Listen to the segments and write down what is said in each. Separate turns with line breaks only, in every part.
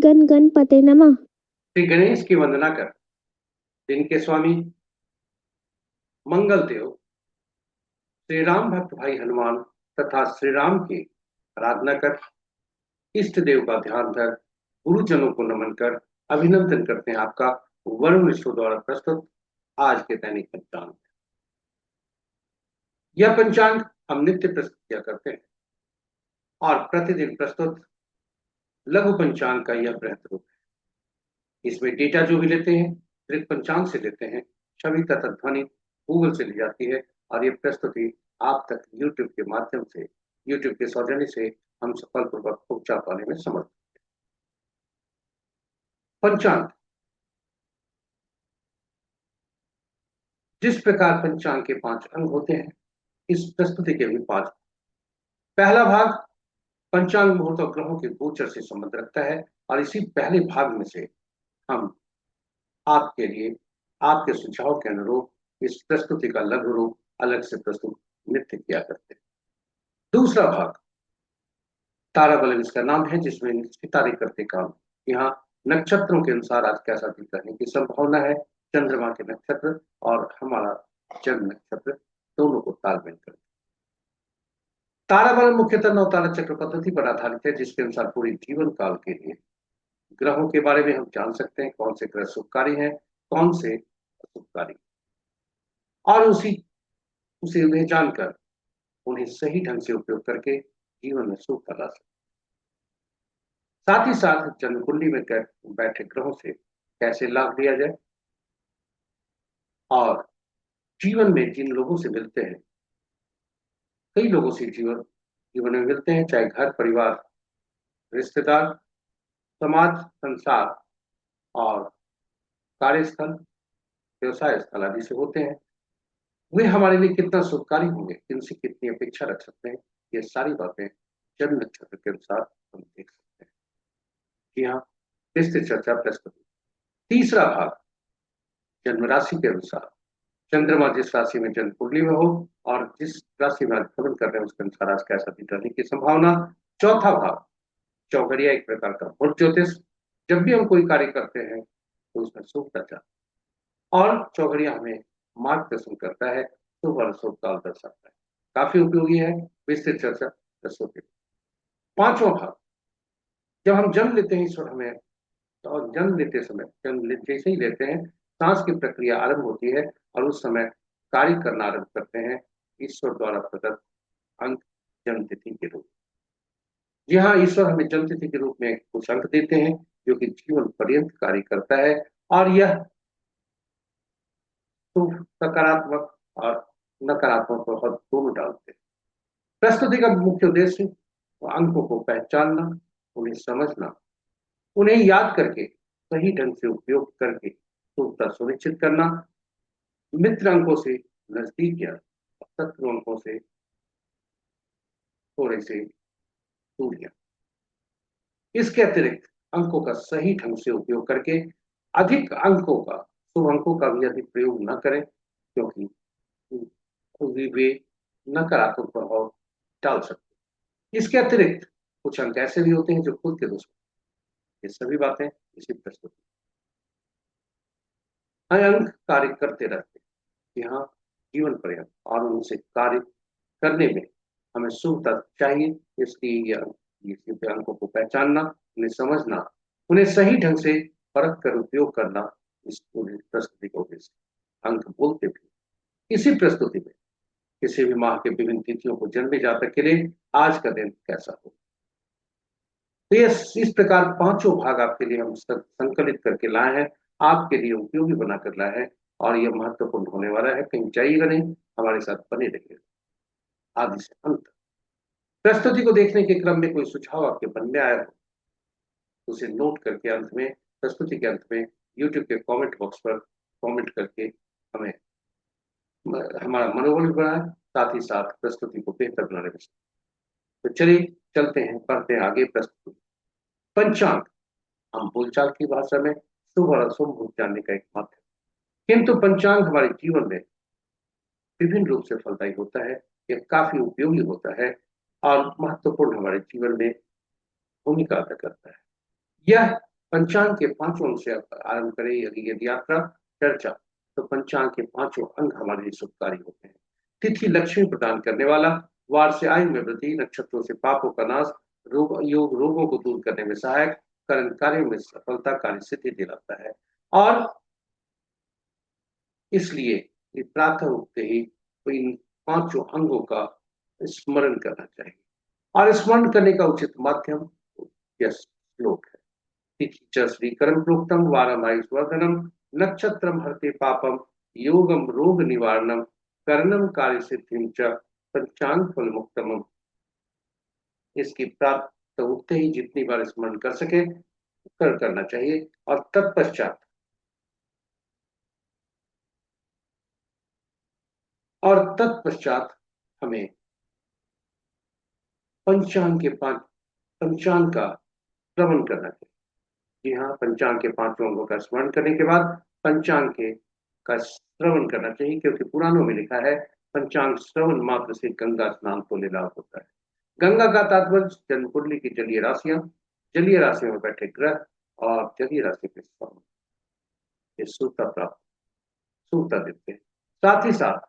गण गणपते नमः।
श्री गणेश की वंदना कर, दिन के स्वामी मंगल देव श्री राम भक्त भाई हनुमान तथा श्री राम की आराधना कर, इष्ट देव का ध्यान धर, गुरुजनों को नमन कर अभिनंदन करते हैं आपका वरुण मिश्र द्वारा प्रस्तुत आज के दैनिक पंचांग। यह पंचांग हम नित्य प्रस्तुत किया करते हैं और प्रतिदिन प्रस्तुत लघु पंचांग का यह बृहद रूप है। इसमें डेटा जो भी लेते हैं दृक पंचांग से लेते हैं, छवि तथा ध्वनि गूगल से ली जाती है और ये प्रस्तुति आप तक यूट्यूब के माध्यम से, यूट्यूब के सौजन्य से हम सफलपूर्वक पहुंचा पाने में समर्थ हैं। पंचांग, जिस प्रकार पंचांग के 5 अंग होते हैं, इस प्रस्तुति के भी 5। पहला भाग पंचांग मुहूर्त और ग्रहों के गोचर से संबंध रखता है और इसी पहले भाग में से हम आपके लिए आपके सुझाव के अनुरूप इस प्रस्तुति का लघु रूप अलग से प्रस्तुत नित्य किया करते हैं। दूसरा भाग ताराबलन इसका नाम है, जिसमें सितारे करते काम। यहाँ नक्षत्रों के अनुसार आज कैसा दिन रहने की संभावना है, चंद्रमा के नक्षत्र और हमारा जन्म नक्षत्र दोनों को तालमेल करते। ताराबलन मुख्यतः 9 तारा चक्र पद्धति पर आधारित है, जिसके अनुसार पूरे जीवन काल के लिए ग्रहों के बारे में हम जान सकते हैं, कौन से ग्रह शुभकारी हैं, कौन से अशुभकारी, और उसे उन्हें जानकर उन्हें सही ढंग से उपयोग करके जीवन में सुख ला सकते। साथ ही साथ जन्म कुंडली में बैठे ग्रहों से कैसे लाभ लिया जाए और जीवन में जिन लोगों से मिलते हैं, कई लोगों से जीवन में मिलते हैं, चाहे घर परिवार, रिश्तेदार, समाज, संसार और कार्यस्थल, व्यवसाय स्थल आदि से होते हैं, वे हमारे लिए कितना शुभकारी होंगे, इनसे कितनी अपेक्षा रख सकते हैं, ये सारी बातें जन्म नक्षत्र के अनुसार हम देख सकते हैं। जी हाँ, विस्तृत चर्चा प्रस्तुत। तीसरा भाग जन्म राशि के अनुसार, चंद्रमा जिस राशि में जन्म कुंडली में हो और जिस राशि में आज भ्रमण कर रहे हैं उसके अनुसार आज कैसा दिन रहने की संभावना। चौथा भाग चौघड़िया, एक प्रकार का मूल ज्योतिष। जब भी हम कोई कार्य करते हैं तो उसमें शुभ दशा और चौघड़िया हमें मार्गदर्शन करता है, शुभ और अशुभ काल दर्शाता है, काफी उपयोगी है। विस्तृत चर्चा प्रस्तुत। पांचवा भाग, जब हम जन्म लेते हैं ईश्वर हमें, और जन्म लेते समय जैसे ही लेते हैं सांस की प्रक्रिया आरंभ होती है और उस समय कार्य करना आरंभ करते हैं ईश्वर द्वारा प्रदत्त अंक जन्म तिथि के रूप। जी हाँ, ईश्वर हमें जन्म तिथि के रूप में कुछ अंक देते हैं जो कि जीवन पर्यंत कार्य करता है और यह सकारात्मक और नकारात्मक प्रभाव दोनों डालते हैं। प्रस्तुति का मुख्य उद्देश्य अंकों को पहचानना, उन्हें समझना, उन्हें याद करके सही ढंग से उपयोग करके शुद्धता सुनिश्चित करना, मित्र अंकों से नजदीक या शत्रु अंकों से थोड़े से दूरियां। इसके अतिरिक्त अंकों का सही ढंग से उपयोग करके अधिक अंकों का, शुभ अंकों का भी अधिक प्रयोग न करें, क्योंकि वे नकारात्मक प्रभाव डाल सकते हैं। इसके अतिरिक्त कुछ अंक ऐसे भी होते हैं जो खुद के दुश्मन। ये सभी बातें इसी प्रस्तुति अंक कार्य करते रहते हैं यहाँ जीवन पर्यंत और उनसे कार्य करने में हमें शुभता चाहिए। इसलिए ये अंकों को पहचानना, उन्हें समझना, उन्हें सही ढंग से परख कर उपयोग करना इस पूरी प्रस्तुति का उद्देश्य। अंक बोलते भी इसी प्रस्तुति में किसी भी माह के विभिन्न तिथियों को जन्मे जातक के लिए आज का दिन कैसा हो। तो ये इस प्रकार पांचों भाग आपके लिए हम संकलित करके लाए हैं, आपके लिए उपयोगी बनाकर लाए हैं और यह महत्वपूर्ण होने वाला है। कहीं जाइएगा नहीं, हमारे साथ बने रहिएगा आदि से अंत। प्रस्तुति को देखने के क्रम में कोई सुझाव आपके मन में आया हो, उसे नोट करके अंत में, प्रस्तुति के अंत में यूट्यूब के कमेंट बॉक्स पर कमेंट करके हमें हमारा मनोबल भी बढ़ाए, साथ ही साथ प्रस्तुति को बेहतर बनाने में। तो चलिए चलते हैं, पढ़ते हैं आगे प्रस्तुति। पंचांग हम बोलचाल की भाषा में शुभ और अशुभ मुहूर्त जानने का एक माध्यम, किंतु पंचांग हमारे जीवन में विभिन्न रूप से फलदायी होता है। यह काफी उपयोगी होता है और महत्वपूर्ण हमारे जीवन में भूमिका अदा करता है। यह पंचांग के पांचों अंग से आरंभ करें यदि यात्रा चर्चा, तो पंचांग के पांचों अंग हमारे लिए शुभकारी होते हैं। तिथि लक्ष्मी प्रदान करने वाला, वार से आयु में वृद्धि, नक्षत्रों से पापों का नाश, योग रोगों को दूर करने में सहायक, कर्ण कार्यों में सफलता, कार्य सिद्धि दिलाता है। और इसलिए ये प्रातः उठते ही इन पांचों अंगों का स्मरण करना चाहिए। और स्मरण करने का उचित माध्यम यह श्लोक है। तिथि च श्रीकरं प्रोक्तं वारमायुष्वर्धनम, नक्षत्रम हरते पापम, योगम रोग निवारणम, कर्णम कार्य सिद्धिं च, पंचांग फल मुक्तम। इसकी प्राप्त उठते ही जितनी बार स्मरण कर सके करना चाहिए। और तत्पश्चात हमें पंचांग का श्रवण करना चाहिए। जी हाँ, पंचांग के पांचों अंगों का स्मरण करने के बाद पंचांग के का श्रवण करना चाहिए, क्योंकि पुराणों में लिखा है पंचांग श्रवण मात्र से गंगा स्नान को लाभ होता है। गंगा का तात्पर्य जन्म कुंडली की जलीय राशियां, जलीय राशियों में बैठे ग्रह और जलीय राशि के शुभता देते हैं। साथ ही साथ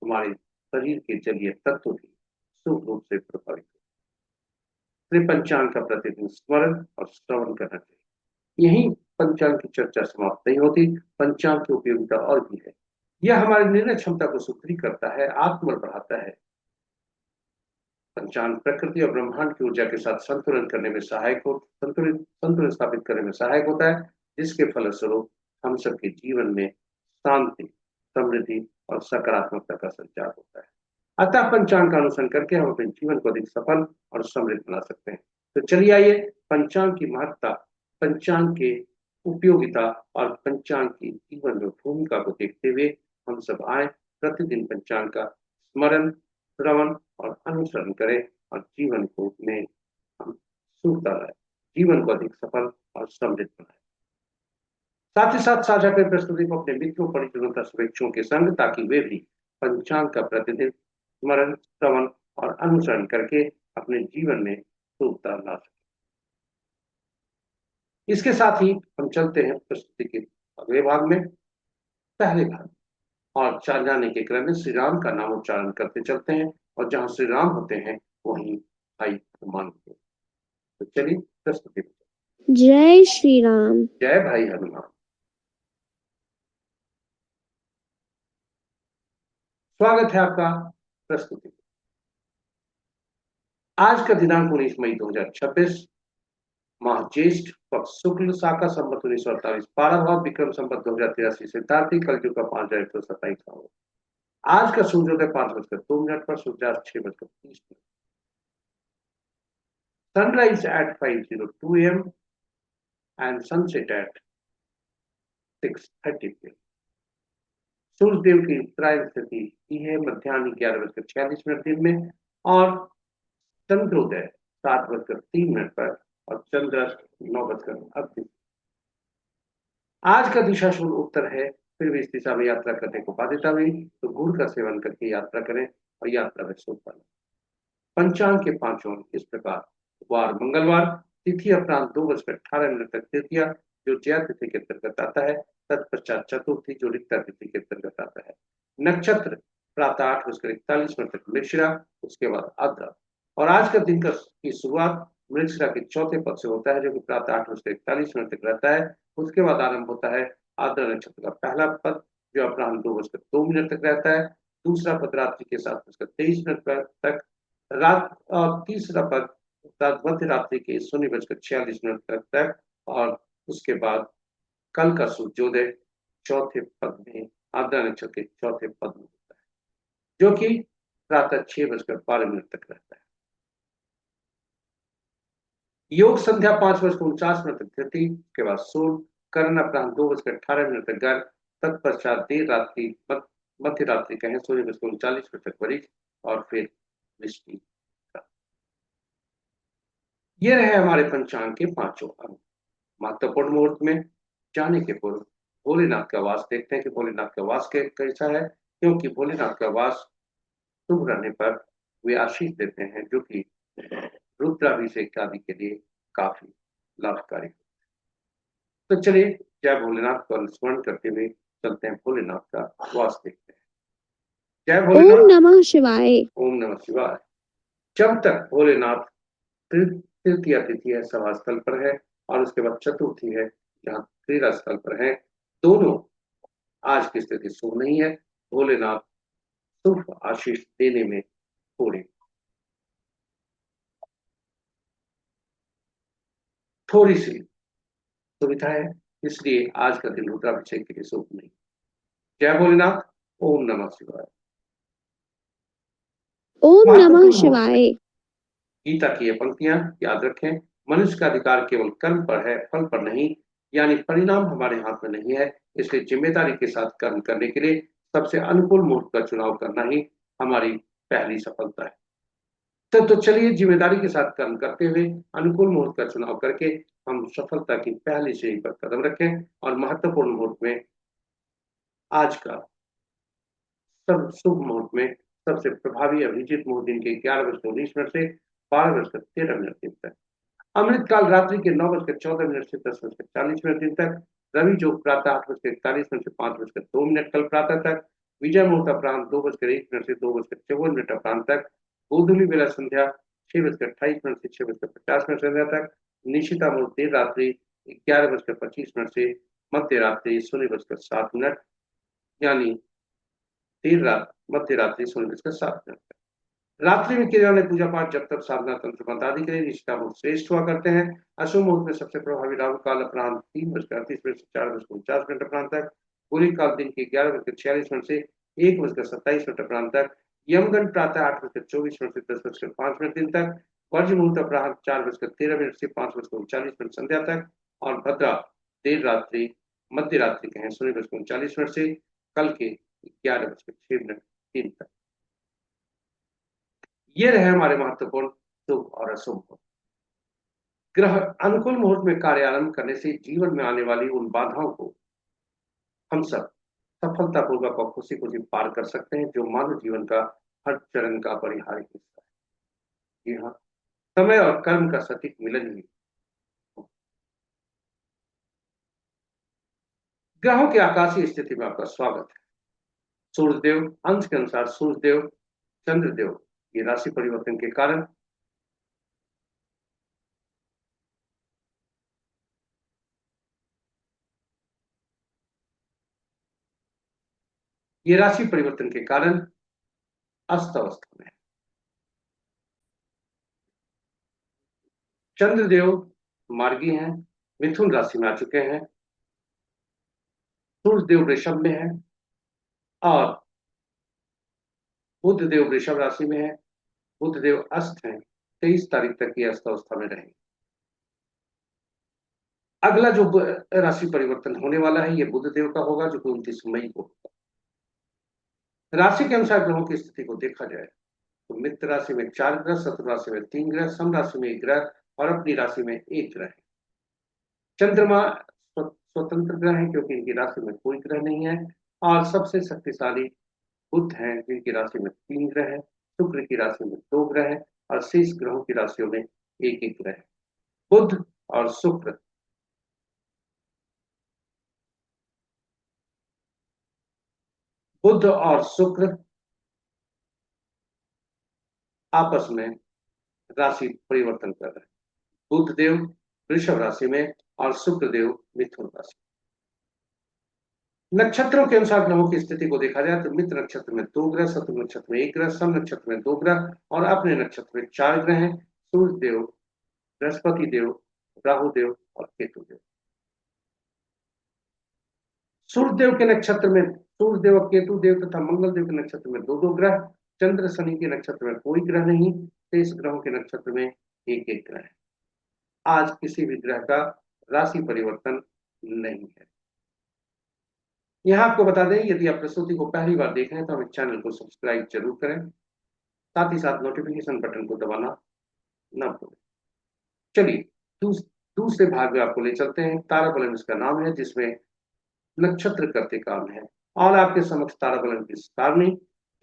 हमारे शरीर के जलीय तत्व भी शुभ रूप से प्रभावित होते। पंचांग का प्रतिदिन स्मरण और श्रवण करना चाहिए। यही पंचांग की चर्चा समाप्त नहीं होती। पंचांग की उपयोगिता और भी है। यह हमारी निर्णय क्षमता को सुदृढ़ करता है, आत्मबल बढ़ाता है। पंचांग प्रकृति और ब्रह्मांड की ऊर्जा के साथ संतुलन स्थापित करने में सहायक होता है, जिसके फलस्वरूप हम सबके जीवन में शांति, समृद्धि और सकारात्मकता का संचार होता है। अतः पंचांग का अनुसरण करके हम अपने जीवन को अधिक सफल और समृद्ध बना सकते हैं। तो चलिए आइए पंचांग की महत्ता, पंचांग के उपयोगिता और पंचांग की जीवन में भूमिका को देखते हुए हम सब आए प्रतिदिन पंचांग का स्मरण, श्रवण और अनुसरण करें और जीवन को में हम सुखता रहे, जीवन को अधिक सफल और समृद्ध बनाए। साथ ही साथ साझा करें प्रस्तुति को अपने मित्रों, परिजनों तथा शुभेच्छुओं के संग, ताकि वे भी पंचांग का प्रतिदिन स्मरण, श्रवण और अनुसरण करके अपने जीवन में शुभता ला सके। इसके साथ ही हम चलते हैं प्रस्तुति के अगले भाग में, पहले भाग, और जाने के क्रम में श्री राम का नाम उच्चारण करते चलते हैं, और जहां श्री राम होते हैं वहीं भाई हनुमान होते हैं। तो चलिए प्रस्तुति।
जय श्री राम।
जय भाई हनुमान। स्वागत है आपका प्रस्तुति। आज का दिनांक 19 मई 2026, माह ज्येष्ठ, पक्ष शुक्ल, शाका संवत 1948, पाराभाव विक्रम संवत 2083 सिद्धार्थी, कलयुग का 5127। आज का सूर्योदय 5:02 पर, सूर्यास्त 6:30। Sunrise at 5:02 AM and sunset at 6:30 PM। सूर्यदेव की उत्तरायण स्थिति है मध्याह्न 11:46 दिन में, और चंद्रोदय 7:03 पर और चंद्रास्त 9:38। आज का दिशा शुभ उत्तर है, फिर भी इस दिशा में यात्रा करने को बाध्यता हुई तो गुड़ का सेवन करके यात्रा करें और यात्रा में शुभ पालें। पंचांग के पांचों इस प्रकार। वार मंगलवार, तिथि अपराह्न 2:18 तक तृतीया, जो जया तिथि के अंतर्गत आता है। तत्पश्चात चतुर्थी, जो रिक्ता तिथि के अंतर्गत आता है। नक्षत्र प्रातः 8:41 तक मृगशिरा, उसके बाद आद्रा। और आज का दिन की शुरुआत मृगशिरा के चौथे पद से होता है, जो कि प्रातः 8:41 तक रहता है। उसके बाद आरंभ होता है आद्रा नक्षत्र का पहला पद, जो अपराह्न 2:02 तक रहता है। दूसरा पद रात्रि के 7:23 तक, रात और तीसरा पद मध्य रात्रि के 0:46 तक, और उसके बाद कल का सूर्योदय चौथे पद में आद्रा नक्षत्र के चौथे पद में होता है, जो कि प्रातः 6:12 तक रहता है। योग संध्या 5:49 तक धृति, के बाद सूर्य, कर्ण अपराह्न 2:18 तक गर्भ, तत्पश्चात देर रात्रि मध्य रात्रि कहें 0:39 तक वरिष्ठ, और फिर वृष्टि। ये रहे हमारे पंचांग के पांचों अंग। महत्वपूर्ण मुहूर्त में जाने के पूर्व भोलेनाथ का वास देखते हैं कि भोलेनाथ का वास कैसा है, क्योंकि भोलेनाथ का वास शुभ रहने पर वे आशीष देते हैं, जो कि रुद्राभिषेक आदि के लिए काफी। लाभकारी। तो चलिए जय भोलेनाथ को स्मरण करते हुए चलते हैं भोलेनाथ का वास देखते हैं। जय
ओम
भोलेनाथ।
नमः शिवाय।
ओम नमः शिवाय। जब तक भोलेनाथ तृतीया तिथि है सभा स्थल पर है और उसके बाद चतुर्थी है जहाँ क्रीड़ा स्थल पर है, दोनों आज की स्थिति शुभ नहीं है। भोलेनाथ शुभ आशीष देने में थोड़ी सी सुविधा है, इसलिए आज का दिन रुद्राभिषेक के लिए शुभ नहीं। जय भोलेनाथ। ओम नमः शिवाय।
ओम नमः
महत्वपूर्ण मुहूर्त।
शिवाय।
गीता की ये पंक्तियां याद रखें। मनुष्य का अधिकार केवल कर्म पर है, फल पर नहीं। यानी परिणाम हमारे हाथ में नहीं है, इसलिए जिम्मेदारी के साथ कर्म करने के लिए सबसे अनुकूल मुहूर्त का चुनाव करना ही हमारी पहली सफलता है। तो चलिए जिम्मेदारी के साथ कर्म करते हुए अनुकूल मुहूर्त का चुनाव करके हम सफलता की पहली सीढ़ी पर कदम रखें और महत्वपूर्ण मुहूर्त में आज का सब शुभ मुहूर्त में सबसे प्रभावी अभिजीत मुहूर्त दिन के 11:19 से 12:13 दिन तक, अमृतकाल रात्रि के 9:14 से 10:40 दिन तक, रवि जो प्रातः 8:41 से 5:02 कल प्रातः तक, विजय मुहूर्त अपराह्न 2:01 से 2:54 अपराह्न तक, गोधूली बेला संध्या 6:28 से 6:50 संध्या तक, निशिता मुहूर्त देर रात्रि 11:25 से मध्य रात्रि 0:07, यानी देर रात मध्य रात्रि 0:07 तक। रात्रि में किए जाने पूजा पाठ जब तक साधना तंत्र बंद आदि के लिए निष्ठा मुहूर्त श्रेष्ठ हुआ करते हैं। अशुभ मुहूर्त में सबसे प्रभावी राहु काल अपराह्न 3:38 से 4:49 अपराह्न तक, पूरी काल दिन के 11:46 से 1:27 अपराह्न तक, यमगंड प्रातः 8:24 से 10:05 दिन तक, वर्ज मुहूर्त अपराह्न 4:13 से 5:39 संध्या तक, और भद्रा देर रात्रि मध्य रात्रि कहें 0:39 से कल के 11:06 तक। ये रहे हमारे महत्वपूर्ण शुभ और अशुभ मुहूर्त। ग्रह अनुकूल मुहूर्त में कार्य आरंभ करने से जीवन में आने वाली उन बाधाओं को हम सब सफलतापूर्वक और खुशी खुशी पार कर सकते हैं, जो मानव जीवन का हर चरण का अपरिहार्य हिस्सा है। जी हाँ, समय और कर्म का सटीक मिलन ही। ग्रहों की आकाशीय स्थिति में आपका स्वागत है। सूर्यदेव अंश के अनुसार सूर्यदेव चंद्रदेव ये राशि परिवर्तन के कारण अस्त अवस्था में है। चंद्रदेव मार्गी हैं, मिथुन राशि में आ चुके हैं, सूर्यदेव वृषभ में है और बुध देव वृषभ राशि में है। बुध देव अस्त हैं, 23 तारीख तक ये अस्त अवस्था में रहेंगे। अगला जो राशि परिवर्तन होने वाला है ये बुध देव का होगा, जो कि 29 मई को होगा। राशि के अनुसार ग्रहों की स्थिति को देखा जाए तो मित्र राशि में 4 ग्रह, शत्रु राशि में 3 ग्रह, सम राशि में 1 ग्रह और अपनी राशि में 1 ग्रह है। चंद्रमा स्वतंत्र ग्रह है क्योंकि इनकी राशि में कोई ग्रह नहीं है, और सबसे शक्तिशाली बुध हैं जिनकी राशि में 3 ग्रह है, शुक्र की राशि में 2 ग्रह है और शेष ग्रहों की राशियों में एक एक ग्रह है। बुध और शुक्र बुध और शुक्र आपस में राशि परिवर्तन कर रहे हैं। बुध देव वृषभ राशि में और शुक्र देव मिथुन राशि। नक्षत्रों के अनुसार ग्रहों की स्थिति को देखा जाए तो मित्र नक्षत्र में 2 ग्रह, शत्रु नक्षत्र में 1 ग्रह, सम नक्षत्र में 2 ग्रह और अपने नक्षत्र में 4 ग्रह हैं। सूर्य देव, बृहस्पति देव, राहु देव और केतु देव। सूर्य देव के नक्षत्र में सूर्य देव और केतु देव तथा मंगल देव के नक्षत्र में 2-2 ग्रह, चंद्र शनि के नक्षत्र में कोई ग्रह नहीं, शेष ग्रहों के नक्षत्र में एक एक ग्रह है। आज किसी भी ग्रह का राशि परिवर्तन नहीं है। यहाँ आपको बता दें, यदि आप प्रस्तुति को पहली बार देख रहे हैं तो हमें चैनल को सब्सक्राइब जरूर करें, साथ ही साथ नोटिफिकेशन बटन को दबाना न भूलें। चलिए दूसरे भाग में आपको ले चलते हैं। तारा बलन इसका नाम है, जिसमें नक्षत्र करते काम है और आपके समक्ष तारा बलन की सारणी,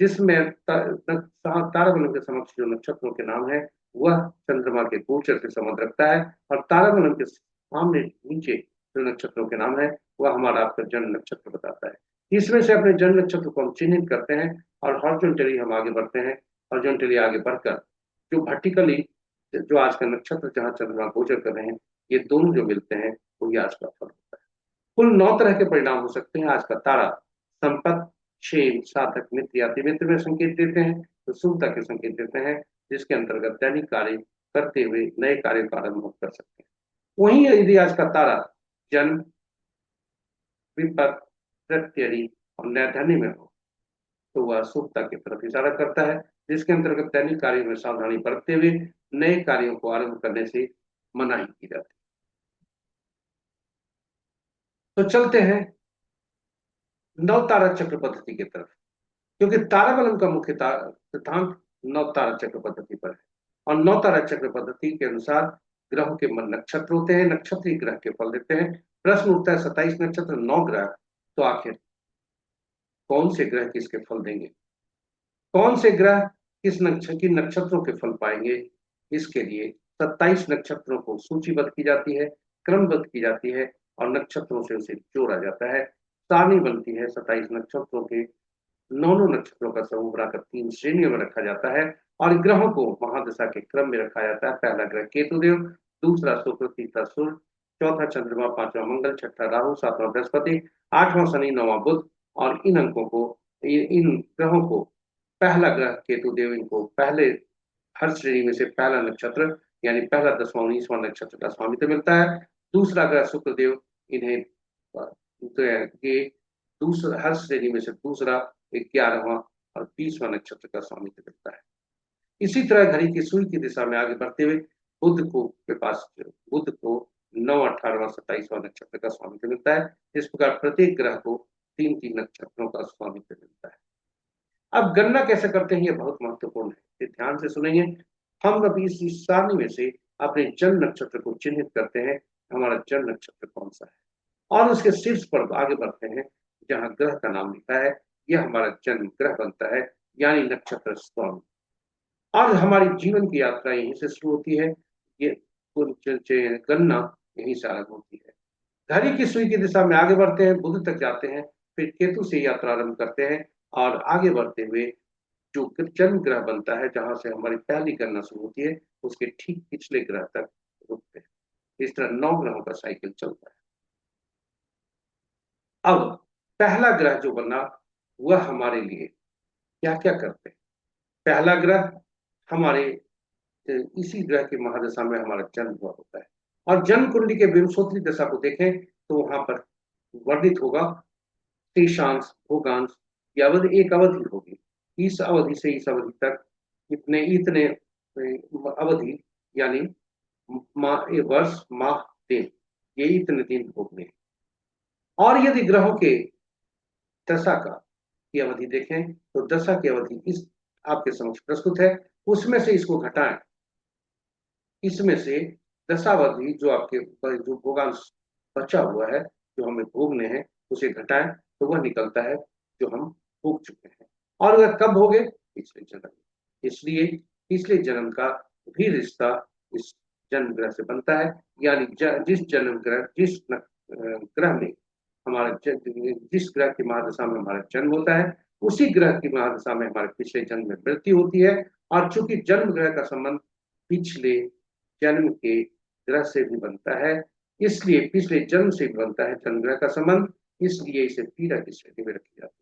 जिसमें तारामंडल के समक्ष जो नक्षत्रों के नाम है वह चंद्रमा के गोचर से संबंध रखता है, और तारामंडल के सामने नीचे जो नक्षत्रों के नाम है वह हमारा आपका जन्म नक्षत्र बताता है। इसमें से अपने जन्म नक्षत्र को हम चिन्हित करते हैं और हॉरिजॉन्टली हम आगे बढ़ते हैं। हॉरिजॉन्टली आगे बढ़कर जो वर्टिकली जो आज का नक्षत्र जहाँ चंद्रमा गोचर कर रहे हैं, ये दोनों जो मिलते हैं वही आज का फल होता है। कुल 9 तरह के परिणाम हो सकते हैं आज का तारा। संपत, क्षेम, साधक, मित्र या मित्र में संकेत देते हैं, तो शुभता के संकेत देते हैं, जिसके अंतर्गत दैनिक कार्य करते हुए नए कार्य का आरंभ कर सकते हैं। वहीं यदि आज का तारा जन्म, विपत, प्रत्यरि और नैधन्य में हो तो वह शुभता की तरफ इशारा करता है, जिसके अंतर्गत दैनिक कार्यों में सावधानी बरतते हुए नए कार्यों को आरंभ करने से मनाही की जाती है। तो चलते हैं नव तारा चक्र पद्धति की तरफ, क्योंकि ताराबलम का मुख्य सिद्धांत नव तारा चक्र पद्धति पर है। और नव तारा चक्र पद्धति के अनुसार ग्रहों के मन नक्षत्र होते हैं, नक्षत्रीय ग्रह के फल देते हैं। प्रश्न उठता है 27 नक्षत्र 9 ग्रह, तो आखिर कौन से ग्रह किसके फल देंगे, कौन से ग्रह किस नक्षत्रों के फल पाएंगे। इसके लिए 27 नक्षत्रों को सूचीबद्ध की जाती है, क्रमबद्ध की जाती है और नक्षत्रों से उसे जोड़ा जाता है। सारणी बनती है 27 नक्षत्रों के, 9 नक्षत्रों का समूह बनाकर 3 श्रेणियों में रखा जाता है और ग्रहों को महादशा के क्रम में रखा जाता है। पहला ग्रह केतुदेव, दूसरा शुक्र, तीसरा सूर्य, चौथा चंद्रमा, पांचवा मंगल, छठा राहु, सातवां बृहस्पति, आठवां शनि, नौवां बुध। और इन अंकों को, इन ग्रहों को, पहला ग्रह केतुदेव इनको पहले हर श्रेणी में से पहला नक्षत्र यानी पहला 10वां 19वां नक्षत्र का स्वामित्व मिलता है। दूसरा ग्रह शुक्रदेव, इन्हें ये दूसरा हर श्रेणी में से दूसरा 11वां और 20वां नक्षत्र का स्वामित्व मिलता है। इसी तरह घड़ी की सुई की दिशा में आगे बढ़ते हुए बुध को 9, 18वां 27वां नक्षत्र का स्वामित्व मिलता है। इस प्रकार प्रत्येक ग्रह को 3-3 नक्षत्रों का स्वामित्व मिलता है। अब गणना कैसे करते हैं, यह बहुत महत्वपूर्ण है, ये ध्यान से सुनेंगे। हम अभी इस सारणी में से अपने जन्म नक्षत्र को चिन्हित करते हैं, हमारा जन्म नक्षत्र कौन सा है, और उसके शीर्ष पर आगे बढ़ते हैं जहां ग्रह का नाम लिखा है, यह हमारा जन्म ग्रह बनता है, यानी नक्षत्र स्वामी। और हमारी जीवन की यात्रा यहीं से शुरू होती है, ये गणना यहीं से आरंभ होती है। घड़ी की सुई की दिशा में आगे बढ़ते हैं, बुध तक जाते हैं, फिर केतु से यात्रा आरंभ करते हैं और आगे बढ़ते हुए जो जन्म ग्रह बनता है, जहां से हमारी पहली गणना शुरू होती है, उसके ठीक पिछले ग्रह तक रुकते हैं। इस तरह 9 ग्रहों का साइकिल चलता है। अब पहला ग्रह जो बना वह हमारे लिए क्या क्या करते हैं। पहला ग्रह हमारे इसी ग्रह की महादशा में हमारा जन्म हुआ होता है, और जन्म कुंडली के विंशोत्तरी दशा को देखें तो वहां पर वर्णित होगा शेषांश, भोगांश की अवधि एक अवधि होगी। इस अवधि से इस अवधि तक इतने इतने अवधि यानी वर्ष, माह, दिन, ये इतने दिन भोगने। और यदि ग्रहों के दशा का की अवधि देखें तो दशा की अवधि इस आपके समक्ष प्रस्तुत है, उसमें से इसको घटाएं, इसमें से दशावधि जो आपके जो भोगांश बचा हुआ है, जो हमें भोगने हैं, उसे घटाएं तो वह निकलता है जो हम भोग चुके हैं। और वह कब भोगे, पिछले जन्म। इसलिए पिछले जन्म का भी रिश्ता इस जन्म ग्रह से बनता है, यानी जिस जन्म ग्रह ग्रह में हमारा जिस ग्रह की महादशा में हमारा जन्म होता है, उसी ग्रह की महादशा में हमारे पिछले जन्म में मृत्यु होती है। और चूंकि जन्म ग्रह का संबंध पिछले जन्म के ग्रह से भी बनता है, इसलिए पिछले जन्म से भी बनता है जन्म ग्रह का संबंध, इसलिए इसे पीड़ा की श्रेणी में रखी जाती है।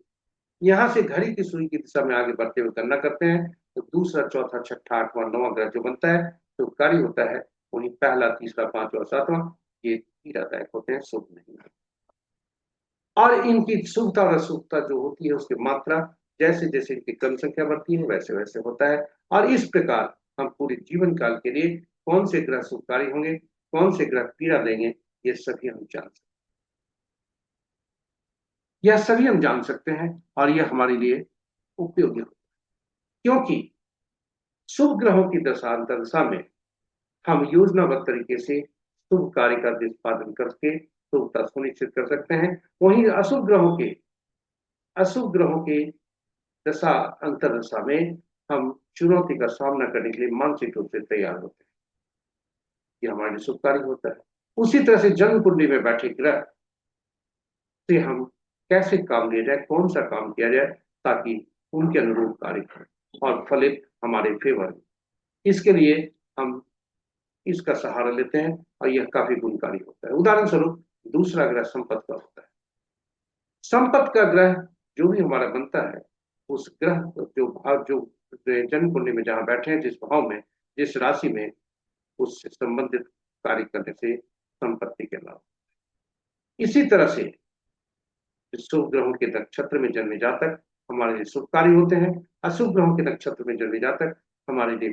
यहाँ से घड़ी की सुई की दिशा में आगे बढ़ते हुए गणना करते हैं तो दूसरा, चौथा, छठा, आठवां, 9वां ग्रह जो बनता है तो कार्य होता है, वहीं पहला, तीसरा, पांचवा, सातवां ये पीड़ादायक होते हैं, शुभ नहीं होते। और इनकी शुभता और अशुभता जो होती है उसकी मात्रा जैसे जैसे इनकी क्रम संख्या बढ़ती है वैसे वैसे होता है। और इस प्रकार हम पूरे जीवन काल के लिए कौन से ग्रह शुभकारी होंगे, कौन से ग्रह पीड़ा देंगे, ये सभी हम जान सकते हैं। यह सभी हम जान सकते हैं और यह हमारे लिए उपयोगी होता है, क्योंकि शुभ ग्रहों की दशा में हम योजनाबद्ध तरीके से शुभ कार्य का निष्पादन करके शुभता सुनिश्चित कर सकते हैं। वहीं अशुभ ग्रहों के दशा अंतर दशा में हम चुनौती का सामना करने के लिए मानसिक रूप से तैयार होते हैं। ये हमारे लिए शुभकारी होता है। उसी तरह से जन्म कुंडली में बैठे ग्रह से हम कैसे काम लिया जाए, कौन सा काम किया जाए ताकि उनके अनुरूप कार्य करें और फलित हमारे फेवर में। इसके लिए हम इसका सहारा लेते हैं और यह काफी गुणकारी होता है। उदाहरण स्वरूप दूसरा ग्रह संपत्ति का होता है। संपत्ति का ग्रह जो भी हमारा बनता है, उस ग्रह जो भाव जो जन्म कुंडली में जहां बैठे हैं, जिस भाव में, जिस राशि में, उससे संबंधित कार्य करने से संपत्ति के लाभ। इसी तरह से शुभ ग्रहों के नक्षत्र में जन्मे जातक हमारे लिए शुभकारी होते हैं। अशुभ ग्रहों के नक्षत्र में जन्मे जातक हमारे लिए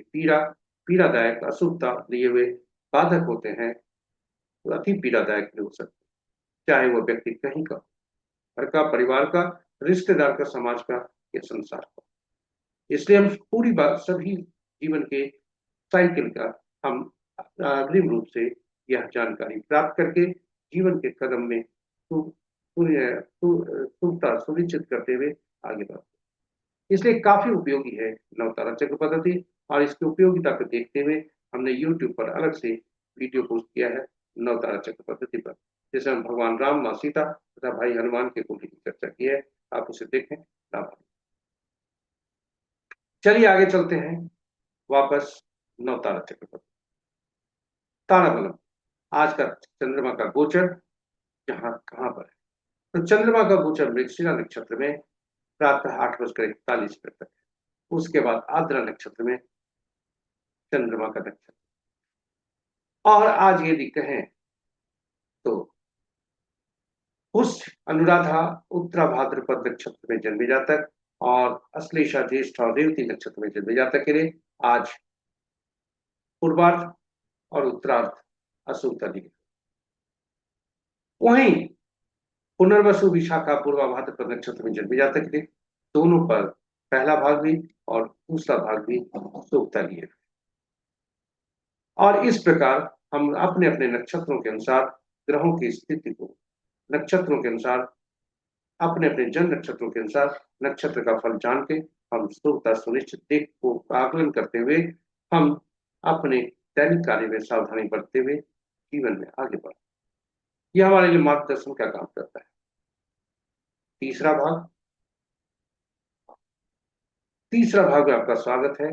पीड़ादायक, अशुभता लिए हुए बाधक होते हैं, तो अति पीड़ादायक भी हो सकते हैं। चाहे वो व्यक्ति कहीं का, घर का, परिवार का, रिश्तेदार का, समाज का या संसार का। इसलिए हम पूरी बात, सभी जीवन के साइकिल का हम अग्रिम रूप से यह जानकारी प्राप्त करके जीवन के कदम में शुभता सुनिश्चित करते हुए आगे बढ़ते। इसलिए काफी उपयोगी है नवतारा चक्र पद्धति, और इसकी उपयोगिता को देखते हुए हमने YouTube पर अलग से वीडियो पोस्ट किया है नवतारा चक्र पद्धति पर, जिसमें भगवान राम, माँ सीता तथा भाई हनुमान के कुंडली की चर्चा की है। आप उसे देखें। चलिए आगे चलते हैं वापस नवतारा चक्र पद्धति। ताराबलम, आज का चंद्रमा का गोचर जहां कहां पर है, तो चंद्रमा का गोचर मृगशिरा नक्षत्र में प्रातः 8:41 तक है। उसके बाद आद्रा नक्षत्र में चंद्रमा का नक्षत्र। और आज यदि कहें तो पुष्य, अनुराधा, उत्तरा भाद्रपद नक्षत्र में जन्मे जातक और अश्लेषा, ज्येष्ठा और रेवती नक्षत्र में जन्मे जातक के लिए आज पूर्वार्ध और उत्तरार्ध अशुभता दी। वहीं पुनर्वसु, विशाखा, पूर्वा भाद्रपद नक्षत्र में जन्मे जातक के लिए दोनों पर पहला भाग भी और दूसरा भाग भी शुभता लिए। और इस प्रकार हम अपने अपने नक्षत्रों के अनुसार ग्रहों की स्थिति को, नक्षत्रों के अनुसार, अपने अपने जन्म नक्षत्रों के अनुसार नक्षत्र का फल जान के हम शुभता सुनिश्चित देख को आकलन करते हुए हम अपने दैनिक कार्य में सावधानी बरतते हुए जीवन में आगे बढ़ते। यह हमारे लिए मार्गदर्शन का काम करता है। तीसरा भाग में आपका स्वागत है।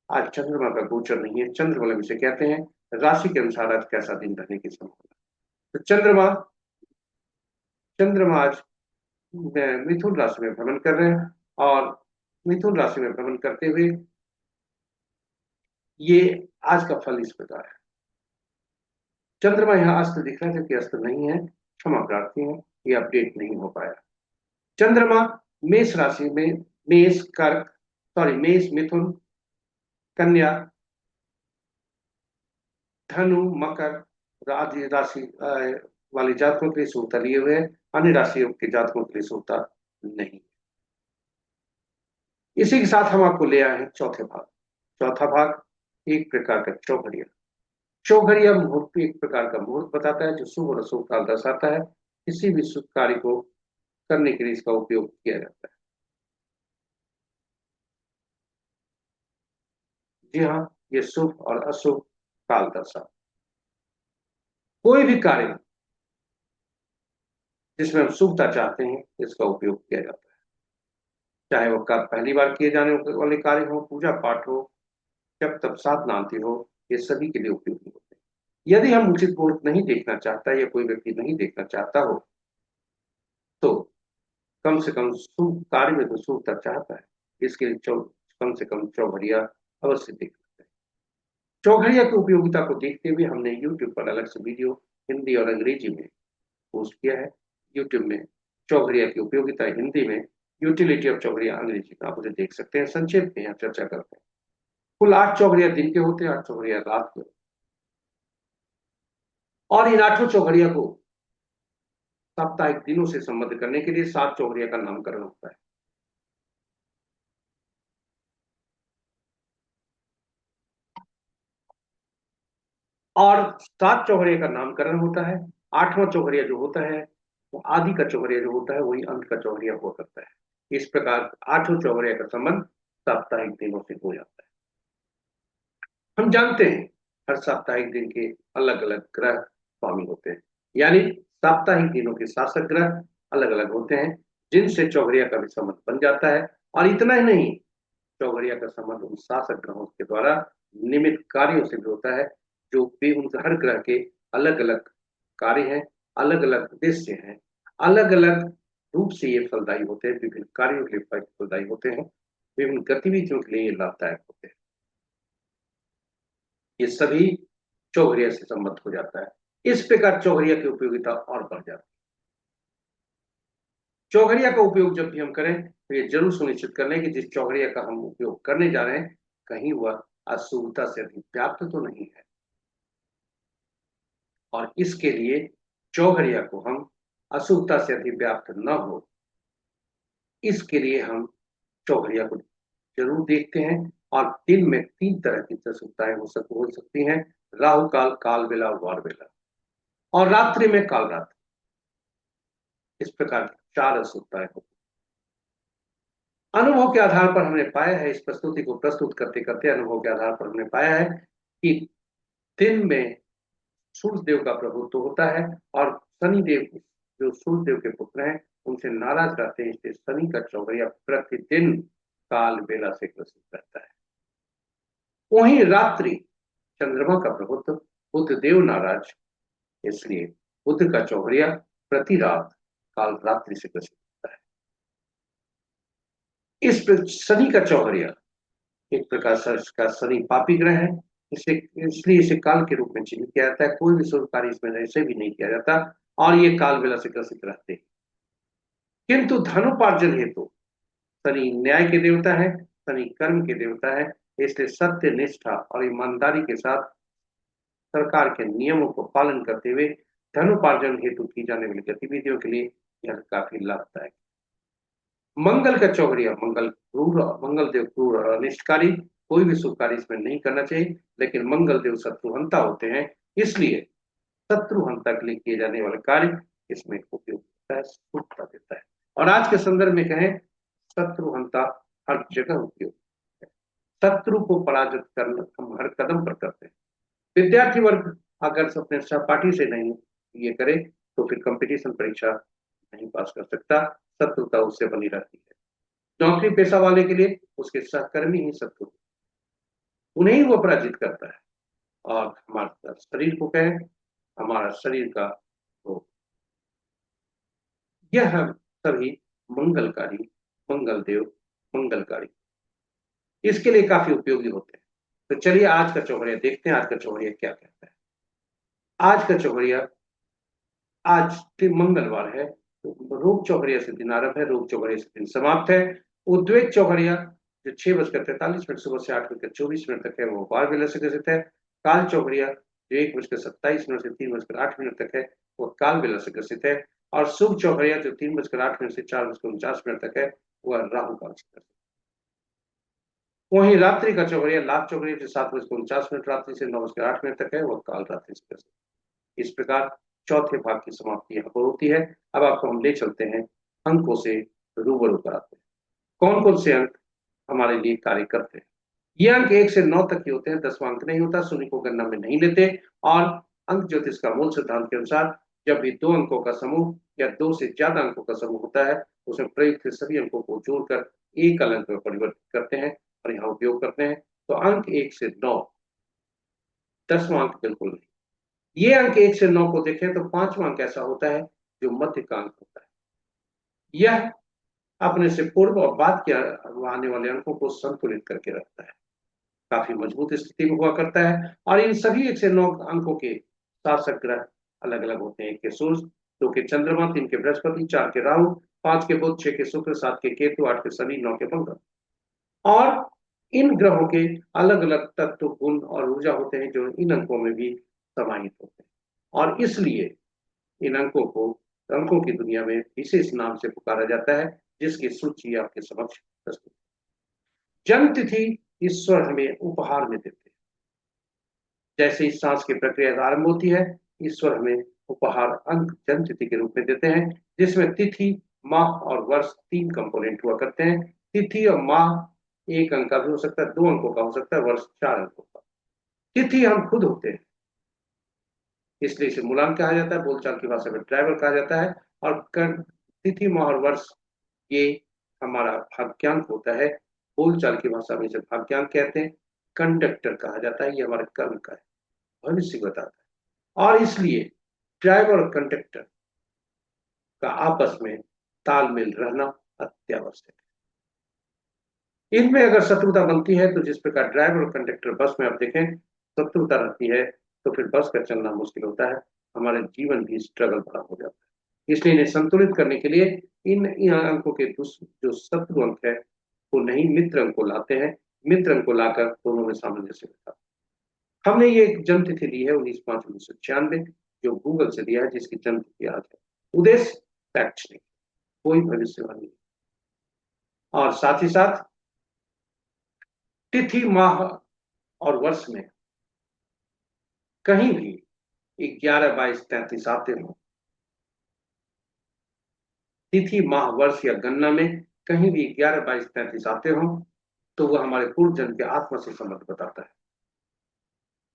आज चंद्रमा का गोचर नहीं है, चंद्रबलम इसे कहते हैं। राशि के अनुसार आज कैसा दिन रहने की संभावना। तो चंद्रमा आज मिथुन राशि में भ्रमण कर रहे हैं, और मिथुन राशि में भ्रमण करते हुए ये आज का फल इस प्रकार है। चंद्रमा यहाँ अस्त दिख रहा है, जबकि अस्त नहीं है, क्षमा प्रार्थी है, ये अपडेट नहीं हो पाया। चंद्रमा मेष राशि में, मेष, मिथुन, कन्या, धनु, मकर आदि राशि वाले जातकों के लिए शुभता लिए हुए हैं। अन्य राशियों के जातकों के लिए शुभता नहीं। इसी के साथ हम आपको ले आए हैं चौथे भाग। चौथा भाग एक प्रकार का चौघड़िया। चौघड़िया मुहूर्त एक प्रकार का मुहूर्त बताता है जो शुभ और अशुभ काल दर्शाता है। किसी भी शुभ कार्य को करने के लिए इसका उपयोग किया जाता है। जी हाँ, ये शुभ और अशुभ काल दर्शाता है। कोई भी कार्य जिसमें हम शुभता चाहते हैं, इसका उपयोग किया जाता है। चाहे वो पहली बार किए जाने वाले कार्य हो, पूजा पाठ हो, जब तब साथ नाती हो, ये सभी के लिए उपयोगी होते हैं। यदि हम उचित मुहूर्त नहीं देखना चाहता या कोई व्यक्ति नहीं देखना चाहता हो, तो कम से कम शुभ कार्य में तो शुभता चाहता है, इसके लिए कम से कम चौघड़िया अवश्य देख सकते हैं। चौघड़िया की उपयोगिता को देखते हुए हमने यूट्यूब पर अलग से वीडियो हिंदी और अंग्रेजी में पोस्ट किया है। यूट्यूब में चौघड़िया की उपयोगिता हिंदी में, यूटिलिटी ऑफ चौघड़िया अंग्रेजी में, आप उसे देख सकते हैं। संक्षेप में यहाँ चर्चा करते हैं। कुल 8 चौघड़िया दिन के होते हैं, 8 चौघड़िया रात के। और इन 8 चौघड़िया को साप्ताहिक दिनों से संबद्ध करने के लिए 7 चौघड़िया का नामकरण होता है। और 7 चौघड़िया का नामकरण होता है। 8वां चौघड़िया जो होता है, वो आदि का चौघड़िया जो होता है, वही अंत का चौघड़िया हुआ करता है। इस प्रकार आठों चौघड़िया का संबंध साप्ताहिक दिनों से हो जाता है। हम जानते हैं हर साप्ताहिक दिन के अलग अलग ग्रह स्वामी होते हैं, यानी साप्ताहिक दिनों के शासक ग्रह अलग अलग होते हैं, जिनसे चौघड़िया का भी संबंध बन जाता है। और इतना ही नहीं, चौघड़िया का संबंध उन शासक ग्रहों के द्वारा निमित्त कार्यों से भी होता है, जो भी उन हर ग्रह के अलग अलग कार्य हैं, अलग अलग उद्देश्य हैं, अलग अलग रूप से ये फलदायी होते हैं, विभिन्न कार्यों के लिए फलदायी होते हैं, विभिन्न गतिविधियों के लिए ये लाभदायक होते हैं। ये सभी चौघड़िया से संबंध हो जाता है। इस प्रकार चौघड़िया की उपयोगिता और बढ़ जाती है। चौघड़िया का उपयोग जब भी हम करें तो ये जरूर सुनिश्चित कर लें कि जिस चौघड़िया का हम उपयोग करने जा रहे हैं कहीं वह अशुभता से अधिक व्याप्त तो नहीं है। और इसके लिए चौघड़िया को हम अशुभता से अधिक व्याप्त न हो, इसके लिए हम चौघड़िया को जरूर देखते हैं। और दिन में 3 तरह की अशुभताएं हो सकती हैं: राहु काल, काल बेला और वार बेला, और रात्रि में काल रात्रि। इस प्रकार की 4 अशुभताएं होती हैं। अनुभव के आधार पर हमने पाया है, इस प्रस्तुति को प्रस्तुत करते करते अनुभव के आधार पर हमने पाया है कि दिन में सूर्य देव का प्रभुत्व होता है, और शनि देव जो सूर्य देव के पुत्र हैं उनसे नाराज रहते हैं, इसलिए शनि का चौघड़िया प्रतिदिन काल बेला से ग्रसित रहता है। वहीं रात्रि चंद्रमा का प्रभुत्व, बुध देव नाराज, इसलिए बुध का चौघड़िया प्रति रात काल रात्रि से ग्रसित होता है। शनि का चौघड़िया एक प्रकार से इसका शनि पापी ग्रह है, इसे इसलिए इसे काल के रूप में चिन्हित किया जाता है। कोई भी शुभ कार्य इसमें ऐसे भी नहीं किया जाता, और ये काल बेला से ग्रसित रहते हैं। किंतु धनोपार्जन हेतु शनि न्याय के देवता है, शनि कर्म के देवता है, इसलिए सत्य, निष्ठा और ईमानदारी के साथ सरकार के नियमों को पालन करते हुए धनोपार्जन हेतु की जाने वाली गतिविधियों के लिए यह काफी लाभदायक। मंगल का चौघड़िया, मंगल देव क्रूर और अनिष्टकारी, कोई भी शुभ कार्य इसमें नहीं करना चाहिए, लेकिन मंगल देव शत्रुहंता होते हैं, इसलिए शत्रुहंता के लिए किए जाने वाले कार्य इसमें उपयोग होता है, शुभता देता है। और आज के संदर्भ में कहें, शत्रुहंता हर जगह उपयोग है। शत्रु को पराजित करना हम हर कदम पर करते हैं। विद्यार्थी वर्ग अगर अपने सहपाठी से नहीं ये करे तो फिर कंपटीशन परीक्षा नहीं पास कर सकता, शत्रुता उससे बनी रहती है। नौकरी पेशा वाले के लिए उसके सहकर्मी ही शत्रु, उन्हें ही वो पराजित करता है। और हमारे शरीर को कहें, हमारा शरीर का तो यह सभी मंगलकारी, मंगलदेव मंगलकारी, इसके लिए काफी उपयोगी होते हैं। तो चलिए आज का चौघड़िया देखते हैं, आज का चौघड़िया क्या कहता है। आज का चौघड़िया, आज मंगलवार है, तो रोग चौघड़िया से दिन आरंभ है, रोग चौघड़िया से दिन समाप्त है। उद्वेग चौघड़िया जो 6:43 सुबह से 8:24 तक है, वो वार बेला से ग्रसित है। काल चौघड़िया जो 1:27 से 3:08 तक है, वो काल बेला से ग्रसित है। और शुभ चौघड़िया जो 3:08 से 4:49 तक है, वह राहु काल से ग्रसित है। वहीं रात्रि का चौघड़िया, लाभ चौघड़िया जो 7:49 रात्रि से 9:08 तक है, वह काल रात्रि से ग्रसित है। इस प्रकार चौथे भाग की समाप्ति यहाँ पर होती है। अब आपको हम ले चलते हैं, अंकों से रूबरू कराते हैं, कौन कौन से अंक हमारे लिए कार्य करते हैं। ये अंक 1 से 9 तक ही होते हैं, 10वां अंक नहीं होता, शून्य को गणना में नहीं लेते। और अंक ज्योतिष का मूल सिद्धांत के अनुसार जब भी 2 अंकों का समूह या 2 से ज्यादा अंकों का समूह होता है, उसमें प्रयुक्त सभी अंकों को जोड़कर एक अंक में परिवर्तित करते हैं और यहाँ उपयोग करते हैं। तो अंक 1 से 9, 10वां अंक बिल्कुल नहीं। ये अंक 1 से 9 को देखें तो 5वां अंक ऐसा होता है जो मध्य का अंक होता है। यह अपने से पूर्व और बाद के आने वाले अंकों को संतुलित करके रखता है, काफी मजबूत स्थिति में हुआ करता है। और इन सभी 1 से 9 अंकों के शासक ग्रह अलग अलग होते हैं। 1 के सूर्य, 2 के चंद्रमा, 3 के बृहस्पति, 4 के राहु, 5 के बुध, 6 के शुक्र, 7 के केतु, 8 के शनि, 9 के मंगल। और इन ग्रहों के अलग अलग तत्व, गुण और ऊर्जा होते हैं जो इन अंकों में भी समाहित होते हैं। और इसलिए इन अंकों को अंकों की दुनिया में विशेष नाम से पुकारा जाता है, जिसकी सूची आपके समक्ष प्रस्तुत है। जन्म तिथि ईश्वर हमें उपहार में देते हैं। जैसे ही सांस की प्रक्रिया आरंभ होती है, ईश्वर हमें उपहार अंक जन्म तिथि के रूप में देते हैं, जिसमें तिथि माह और वर्ष 3 कंपोनेंट हुआ करते हैं। तिथि और माह 1 अंक का भी हो सकता है, 2 अंकों का हो सकता है, वर्ष 4 अंकों का। तिथि हम खुद होते हैं, इसलिए इसे मूलांक कहा जाता है, बोलचाल की भाषा में ड्राइवर कहा जाता है। और तिथि माह और वर्ष ये हमारा भाग्यांक होता है, बोलचाल की भाषा में इसे भाग्यांक कहते हैं। कंडक्टर कहा जाता है, ये हमारे कर्म का है, भविष्य बताता है। और इसलिए ड्राइवर और कंडक्टर का आपस में तालमेल रहना अत्यावश्यक है। इनमें अगर शत्रुता बनती है, तो जिस प्रकार ड्राइवर और कंडक्टर बस में आप देखें शत्रुता रहती है, तो फिर बस का चलना मुश्किल होता है, हमारे जीवन भी स्ट्रगल भरा हो जाता है। इसलिए इन्हें संतुलित करने के लिए इन अंकों के जो शत्रु अंक है वो नहीं, मित्र अंक को लाते हैं। मित्र अंक को लाकर दोनों में सामंजस्य होता है। हमने ये एक जन्म तिथि ली है 19/5/1996, जो गूगल से दिया है, जिसकी जन्म तिथि आज है। उद्देश्य फैक्ट नहीं, कोई भविष्यवाणी नहीं। और साथ ही साथ तिथि माह और वर्ष में कहीं भी 11, 22, 33 आते हो, तिथि माह वर्ष या गणना में कहीं भी 11, 22, 33 आते हो, तो वह हमारे पूर्व जन्म के आत्मा से संबंध बताता है।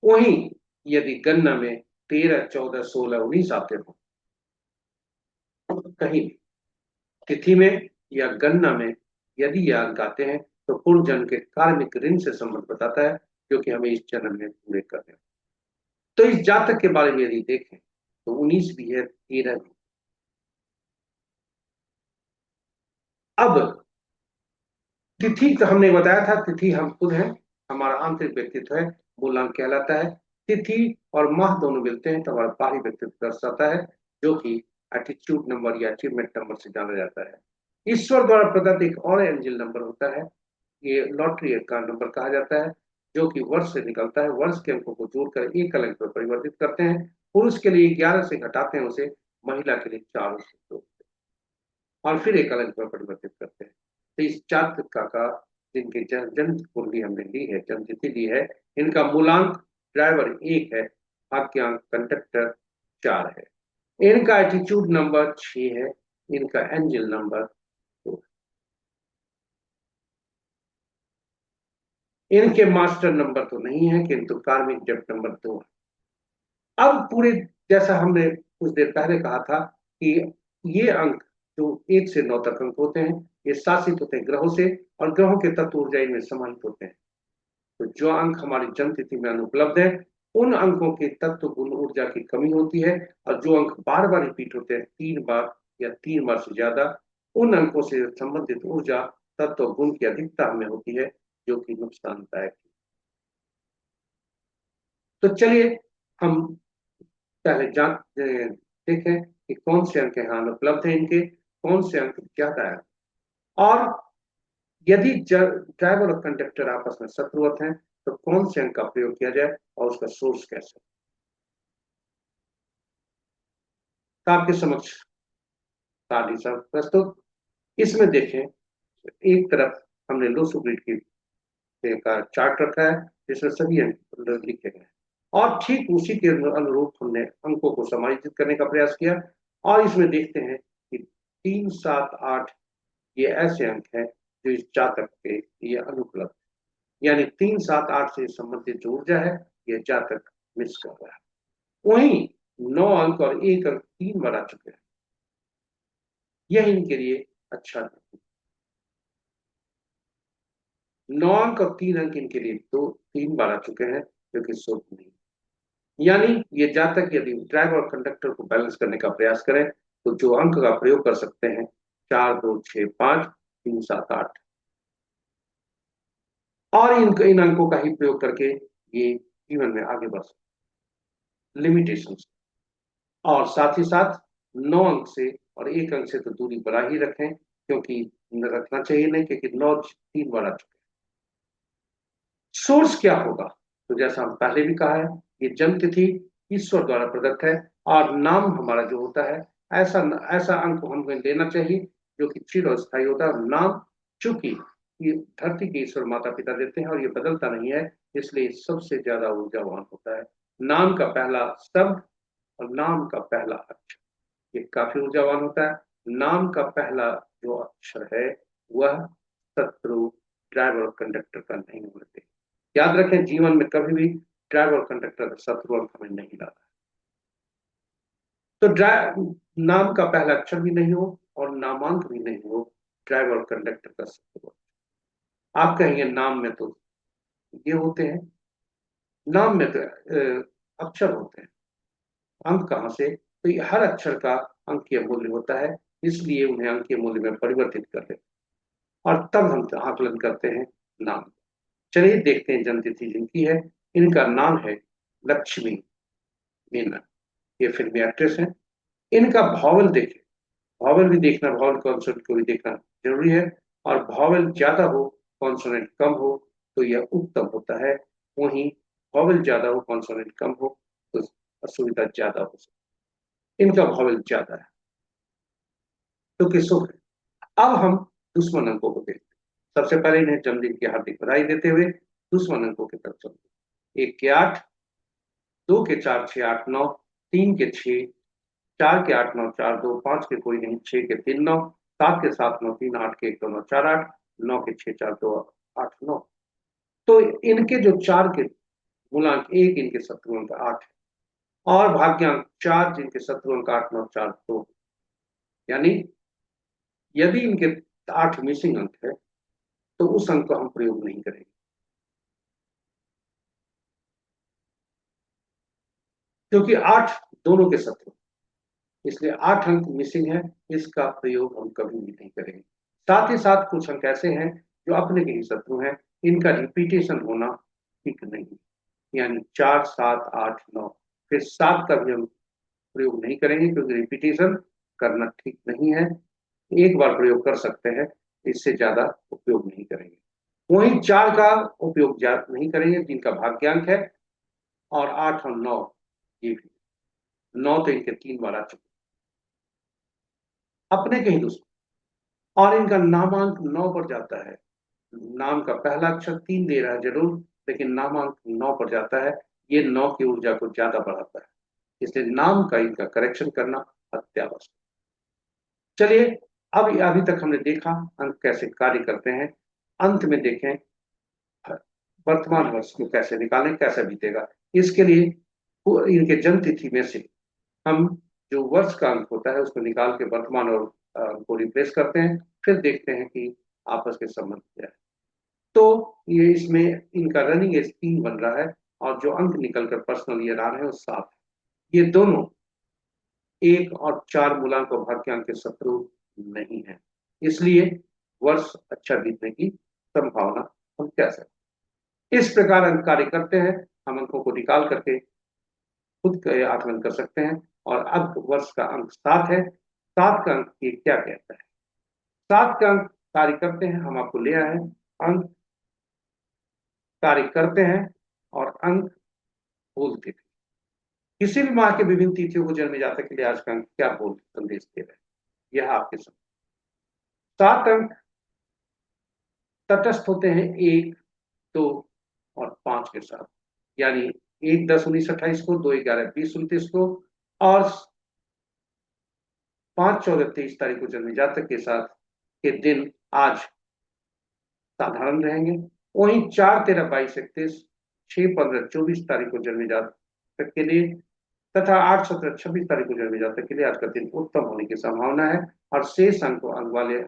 वहीं यदि गणना में 13, 14, 16, 19 आते हो, कहीं भी तिथि में या गणना में यदि ये अंक आते हैं, तो पूर्व जन्म के कार्मिक ऋण से संबंध बताता है, जो कि हमें इस जन्म में पूरे करने हैं। तो इस जातक के बारे में यदि देखें तो 19 भी है, 13 भी। अब तिथि तो हमने बताया था, तिथि हम खुद हैं, हमारा आंतरिक व्यक्तित्व है, मूलांक कहलाता है। तिथि और माह दोनों मिलते हैं तो हमारा बाहरी व्यक्तित्व दर्शाता है, जो कि एटीट्यूड नंबर या अचीवमेंट नंबर से जाना जाता है। ईश्वर द्वारा प्रदत्त एक और एंजल नंबर होता है, ये लॉटरी का नंबर कहा जाता है, जो कि वर्ष से निकलता है। वर्ष के अंकों को जोड़कर एक अंक पर परिवर्तित करते हैं। पुरुष के लिए 11 से घटाते हैं उसे, महिला के लिए 4 से जोड़ते हैं और फिर एक अंक पर परिवर्तित करते हैं। तो इस जातक का जिनके जन्म कुंडली हमने ली है, जन्म तिथि ली है, इनका मूलांक ड्राइवर 1 है, भाग्यांक कंडक्टर 4 है, इनका एटीट्यूड नंबर 6 है, इनका एंजल नंबर 2, इनके मास्टर नंबर तो नहीं है, किंतु कार्मिक डेप्थ नंबर 2 है। अब पूरे, जैसा हमने कुछ देर पहले कहा था कि ये अंक जो 1 से 9 तक अंक होते हैं, ये शासित होते हैं ग्रहों से, और ग्रहों के तत्व ऊर्जा इनमें समाहित होते हैं। तो जो अंक हमारी जन्म तिथि में अनुपलब्ध है, उन अंकों के तत्व गुण ऊर्जा की कमी होती है। और जो अंक बार बार रिपीट होते हैं, 3 बार या 3 बार से ज्यादा, उन अंकों से संबंधित ऊर्जा तत्व गुण की अधिकता हमें होती है, जो कि नुकसानदायक है। तो चलिए हम पहले देखें कि कौन से अंक यहाँ उपलब्ध है, इनके कौन से अंक ज्यादा है। और यदि ड्राइवर और कंडक्टर आपस में शत्रुवत हैं, तो कौन से अंक का प्रयोग किया जाए और उसका सोर्स कैसे। तो आपके समक्ष ताली साहब प्रस्तुत, इसमें देखें, एक तरफ हमने लो सुब्रिट की का चार्ट रखा है, जिसमें सभी अंक लिखे गए हैं, और ठीक उसी के अनुरूप हमने अंकों को समायोजित करने का प्रयास किया। और इसमें देखते हैं कि 3, 7, 8 ये ऐसे अंक हैं जो इस जातक के लिए अनुपलब्ध, यानी 3, 7, 8 से संबंधित जो ऊर्जा है, यह जातक मिस कर रहा है। वहीं 9 अंक और 1 अंक 3 बार आ चुके हैं, यह इनके लिए अच्छा नहीं। 9 अंक और 3 अंक इनके लिए 3 बार आ चुके हैं, जो कि शुभ नहीं। यानी ये जातक यदि ड्राइवर और कंडक्टर को बैलेंस करने का प्रयास करें, तो जो अंक का प्रयोग कर सकते हैं 4, 2, 6, 5, 3, 7, 8, और इन अंकों का ही प्रयोग करके ये जीवन में आगे बढ़ सकते, लिमिटेशन। और साथ ही साथ 9 अंक से और 1 अंक से तो दूरी बना ही रखें, क्योंकि रखना चाहिए नहीं, क्योंकि 9 3 बार आ चुके। सोर्स क्या होगा, तो जैसा हम पहले भी कहा है, ये जन्म तिथि ईश्वर द्वारा प्रदत्त है, और नाम हमारा जो होता है, ऐसा ऐसा अंक हमें लेना चाहिए जो कि चिरस्थायी होता है। नाम चूंकि ये धरती के ईश्वर माता पिता देते हैं और ये बदलता नहीं है, इसलिए सबसे ज्यादा ऊर्जावान होता है। नाम का पहला शब्द और नाम का पहला अक्षर, ये काफी ऊर्जावान होता है। नाम का पहला जो अक्षर है वह शत्रु, ड्राइवर और कंडक्टर का नहीं होना चाहिए। याद रखें, जीवन में कभी भी ड्राइवर और कंडक्टर का शत्रु अंक हमें नहीं लाना। तो नाम का पहला अक्षर भी नहीं हो और नामांक भी नहीं हो, ड्राइवर और कंडक्टर का शत्रु। आप कहेंगे नाम में तो ये होते हैं, नाम में तो अक्षर होते हैं, अंक कहाँ से? तो ये हर अक्षर का अंकीय मूल्य होता है, इसलिए उन्हें अंकीय मूल्य में परिवर्तित कर लेते हैं और तब हम आकलन करते हैं नाम। चलिए देखते हैं जन्मतिथि जिनकी है। इनका नाम है लक्ष्मी मीनन, ये फिल्मी एक्ट्रेस हैं। इनका भावल देखें, भावल भी देखना, भावल कॉन्सोनेंट को भी देखना जरूरी है। और भावल ज्यादा हो, कॉन्सोनेंट कम हो तो यह उत्तम होता है। वहीं भावल ज्यादा हो, कॉन्सोनेंट कम हो तो असुविधा ज्यादा हो सकती है। इनका भावल ज्यादा है तो किसो है। अब हम दुश्मन अंकों को देखते हैं। सबसे पहले इन्हें जन्मदिन की हार्दिक बधाई देते हुए दुश्मन अंकों की तरफ चलते हैं। 1 के 8, 2 के 4, 6, 8, 9, 3 के 6, 4 के 8, 9, 4, 2, 5 के कोई नहीं, 6 के 3, 9, 7 के 7, 9, 3, 8 के 1, 2, 9, 4, 8, 9 के 6, 4, 2, 8, 9। तो इनके जो 4 के मूलांक 1, इनके शत्रु अंक 8 है और भाग्यांक 4, जिनके शत्रु अंक 8, 9, 4, 2। यानी यदि इनके 8 मिसिंग अंक है तो उस अंक को हम प्रयोग नहीं करेंगे, क्योंकि 8 दोनों के शत्रु, इसलिए 8 अंक मिसिंग है, इसका प्रयोग हम कभी भी नहीं करेंगे। साथ ही साथ कुछ अंक ऐसे हैं जो अपने के ही शत्रु हैं, इनका रिपीटेशन होना ठीक नहीं, यानी 4, 7, 8, 9, फिर 7 का भी हम प्रयोग नहीं करेंगे क्योंकि रिपीटेशन करना ठीक नहीं है। एक बार प्रयोग कर सकते हैं, इससे ज्यादा उपयोग नहीं करेंगे। वहीं 4 का उपयोग ज्यादा नहीं करेंगे जिनका भाग्यांक है, और 8 और 9, ये भी 9 तो इनके 3 बार आ चुके, अपने के ही दुश्मन। और इनका नामांक 9 पर जाता है। नाम का पहला अक्षर 3 दे रहा है जरूर, लेकिन नामांक 9 पर जाता है। ये 9 की ऊर्जा को ज्यादा बढ़ाता है, इसलिए नाम का इनका करेक्शन करना अत्यावश्यक। चलिए, अब अभी तक हमने देखा अंक कैसे कार्य करते हैं। अंत में देखें वर्तमान वर्ष को कैसे निकालें, कैसे बीतेगा। इसके लिए इनके जन्म तिथि में से हम जो वर्ष का अंक होता है उसको निकाल के वर्तमान और को रिप्लेस करते हैं, फिर देखते हैं कि आपस के संबंध क्या है। तो ये इसमें इनका रनिंग एज 3 बन रहा है और जो अंक निकल कर पर्सनल ईयर आ रहे हैं वो 7 है। ये दोनों 1 और 4 मूलांक और भाग्यांक के शत्रु नहीं है, इसलिए वर्ष अच्छा बीतने की संभावना हम कह सकते हैं। इस प्रकार अंक कार्य करते हैं। हम अंकों को निकाल करके खुद आकलन कर सकते हैं। और अब वर्ष का अंक 7 है। 7 का अंक ये क्या कहता है? 7 का अंक कार्य करते हैं, हम आपको ले आए हैं। अंक कार्य करते हैं और अंक बोलते थे। किसी भी माह के विभिन्न तिथियों को जन्मे जातक के लिए आज का अंक क्या बोल संदेश दे रहे हैं, यह आपके सामने। 7 अंक तटस्थ होते हैं 1, 2 और 5 के साथ, यानी 1, 10, 19, 28 को, 2, 11, 20, 29 को, और 5, 14, 23 तारीख को जन्मे जातक के साथ के दिन आज साधारण रहेंगे। वहीं 4, 13, 22, 31, 6, 15, 24 तारीख को जन्मे जातक के लिए तथा 8, 17, 26 तारीख को जन्मे जातक के लिए आज का दिन उत्तम होने की संभावना है। और शेष अंक वाले,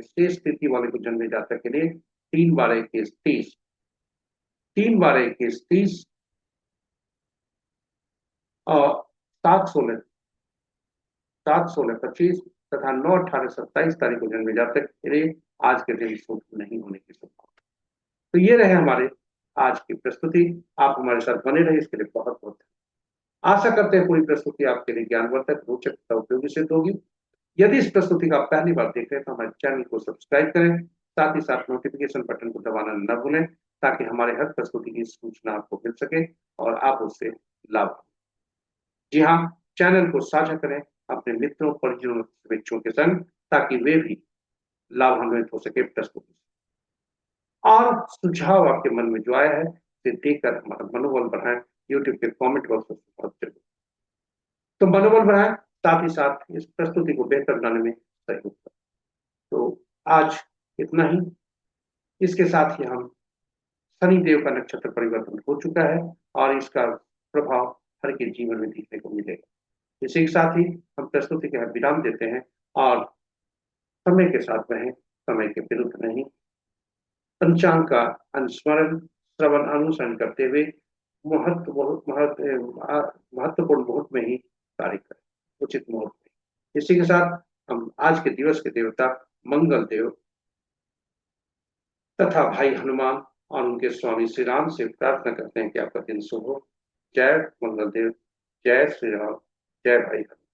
शेष तिथि वाले को जन्मे जातक के लिए 3, 12, 21, 30, 3, 12, 21, 30 और 7, 16, 7, 16, 25 तथा 9, 18, 27 तारीख को जन्मे जातक के लिए आज के दिन शुभ नहीं होने की संभावना। तो ये रहे हमारे आज की प्रस्तुति। आप हमारे साथ बने रहे, इसके लिए बहुत बहुत आशा करते हैं पूरी प्रस्तुति आपके लिए ज्ञानवर्धक, रोचक तथा उपयोगी सिद्ध होगी। यदि इस प्रस्तुति का आप पहली बार देख रहे हैं तो हमारे चैनल को सब्सक्राइब करें, साथ ही साथ नोटिफिकेशन बटन को दबाना न भूलें, ताकि हमारे हर प्रस्तुति की सूचना आपको मिल सके और आप उससे लाभ। जी हाँ, चैनल को साझा करें अपने मित्रों, परिजनों, बच्चों के संग, ताकि वे भी लाभान्वित हो सके प्रस्तुति। और सुझाव आपके मन में जो आया है उसे देकर हमारा मनोबल बढ़ाएं। यूट्यूब के कमेंट बॉक्स में तो मनोबल बढ़ाएं, साथ ही साथ इस प्रस्तुति को बेहतर बनाने में सहयोग करें। तो आज इतना ही। इसके साथ ही हम शनि देव का नक्षत्र परिवर्तन हो चुका है और इसका प्रभाव हर के जीवन में दिखने को मिलेगा। इसी के साथ ही हम प्रस्तुति के विराम देते हैं और समय के साथ रहें, समय के विरुद्ध नहीं। पंचांग का अनुस्मरण, श्रवण, अनुसरण करते हुए महत्वपूर्ण मुहूर्त में ही कार्य करें, उचित मुहूर्त में। इसी के साथ हम आज के दिवस के देवता मंगल देव तथा भाई हनुमान और उनके स्वामी श्री राम से प्रार्थना करते हैं कि आपका दिन शुभ हो। जय मंगल देव, जय श्री राम, जय भाई हनुमान।